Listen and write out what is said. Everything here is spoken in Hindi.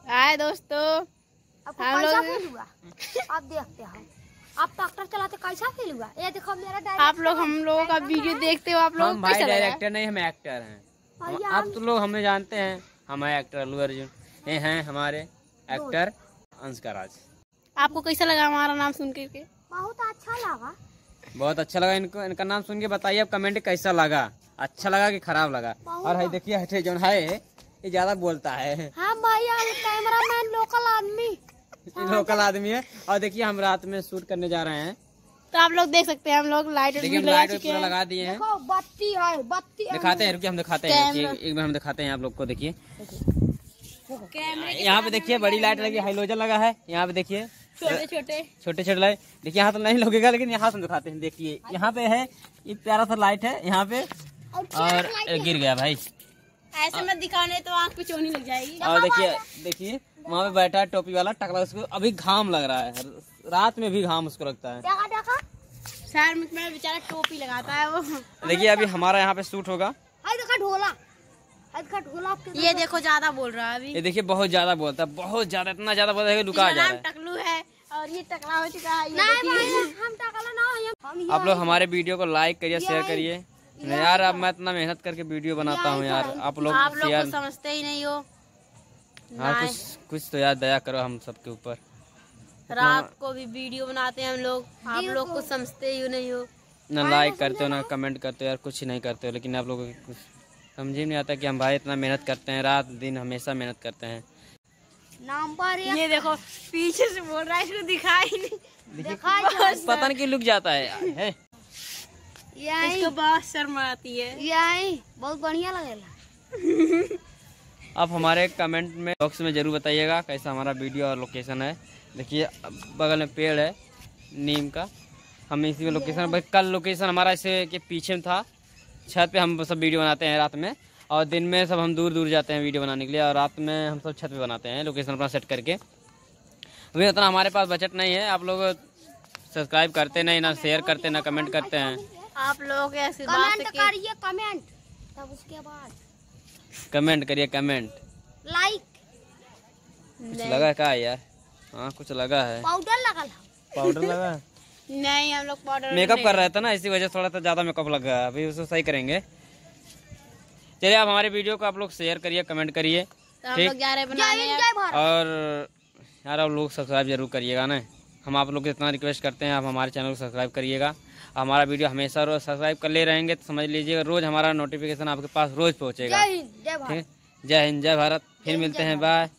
आए दोस्तों, हम लोग आप देखते हो, आप ट्रैक्टर चलाते कैसा फील हुआ? ये देखो मेरा आप लोग हम लोगों का वीडियो देखते हो, आप लोग हम भाई डायरेक्टर नहीं, हम एक्टर हैं। आप तो लोग हमें जानते हैं, हम हैं एक्टर अल्लू अर्जुन। ये हैं हमारे एक्टर अंशका राज। आपको कैसा लगा हमारा नाम सुन के? बहुत अच्छा लगा। बहुत अच्छा लगा इनका नाम सुन के। बताइए आप कमेंट कैसा लगा, अच्छा लगा कि खराब लगा। और है देखिए हटे जो है ये ज्यादा बोलता है। हाँ भैया, कैमरामैन लोकल आदमी है। और देखिए हम रात में शूट करने जा रहे हैं, तो आप लोग देख सकते हैं हम लोग लाइट पूरा लगा दिए हैं। बत्ती है, बत्ती दिखाते हैं, रुकिए हम दिखाते हैं, एक बार हम दिखाते हैं आप लोग को। देखिए यहाँ पे देखिए बड़ी लाइट लगी, हाइलोजन लगा है। यहाँ पे देखिए छोटे लाइट। देखिए यहाँ तो नहीं लगेगा, लेकिन यहाँ से देखाते हैं। देखिए यहाँ पे है, ये प्यारा सा लाइट है यहाँ पे, और गिर गया भाई। ऐसे मत दिखाने तो आँख पे चोनी लग जाएगी। और देखिए वहाँ पे बैठा है टोपी वाला टकला, उसको अभी घाम लग रहा है, रात में भी घाम उसको लगता है। शहर में बेचारा टोपी लगाता है वो। देखिए अभी हमारा यहाँ पे शूट होगा। ढोला, ये देखो ज्यादा बोल रहा है अभी। ये देखिए बहुत ज्यादा बोलता है, बहुत ज्यादा, इतना ज्यादा बोलता है कि रुका जा रहा है। टकलू है और ये टकला हो चुका है। हम टकला ना। आप लोग हमारे वीडियो को लाइक करिए, शेयर करिए यार। अब मैं इतना मेहनत करके वीडियो बनाता हूँ यार, आप लोग तो समझते ही नहीं हो। हाँ कुछ तो यार दया करो हम सबके ऊपर। रात को भी वीडियो बनाते हैं हम लोग, आप लोग कुछ समझते ही नहीं हो। ना लाइक करते हो, ना कमेंट करते हो यार, कुछ ही नहीं करते हो। लेकिन आप लोगों को कुछ समझ ही नहीं आता कि हम भाई इतना मेहनत करते हैं, रात दिन हमेशा मेहनत करते हैं। नंबर ये देखो पीछे से बोल रहा है, इसको दिखाई नहीं, पता नहीं क्यों लुक जाता है। इसको बहुत शर्म आती है। यही बहुत बढ़िया लगेगा। आप हमारे कमेंट में बॉक्स में जरूर बताइएगा कैसा हमारा वीडियो और लोकेशन है। देखिए बगल में पेड़ है नीम का, हम इसी लोकेशन, कल लोकेशन हमारा इसे के पीछे में था। छत पे हम सब वीडियो बनाते हैं रात में, और दिन में सब हम दूर दूर जाते हैं वीडियो बनाने के लिए, और रात में हम सब छत पे बनाते हैं लोकेशन अपना सेट करके। अभी उतना हमारे पास बजट नहीं है। आप लोग सब्सक्राइब करते नहीं, ना शेयर करते, ना कमेंट करते हैं। आप लोग ऐसी कमेंट करिए, कमेंट, तब उसके बाद कमेंट करिए, कमेंट लाइक। कुछ लगा क्या यार? हाँ कुछ लगा है, पाउडर लगा नहीं, हम लोग पाउडर मेकअप कर रहे थे ना, इसी वजह से थोड़ा सा ज्यादा मेकअप लग गया। अभी उसको सही करेंगे। चलिए आप हमारे वीडियो को आप लोग शेयर करिए, कमेंट करिए, ठीक। और यार आप लोग सब्सक्राइब जरूर करिएगा ना, हम आप लोग को इतना रिक्वेस्ट करते हैं, आप हमारे चैनल को सब्सक्राइब करिएगा। हमारा वीडियो हमेशा रोज सब्सक्राइब कर ले रहेंगे तो समझ लीजिएगा रोज हमारा नोटिफिकेशन आपके पास रोज पहुँचेगा। ठीक, जय हिंद, जय भारत। फिर मिलते हैं, बाय।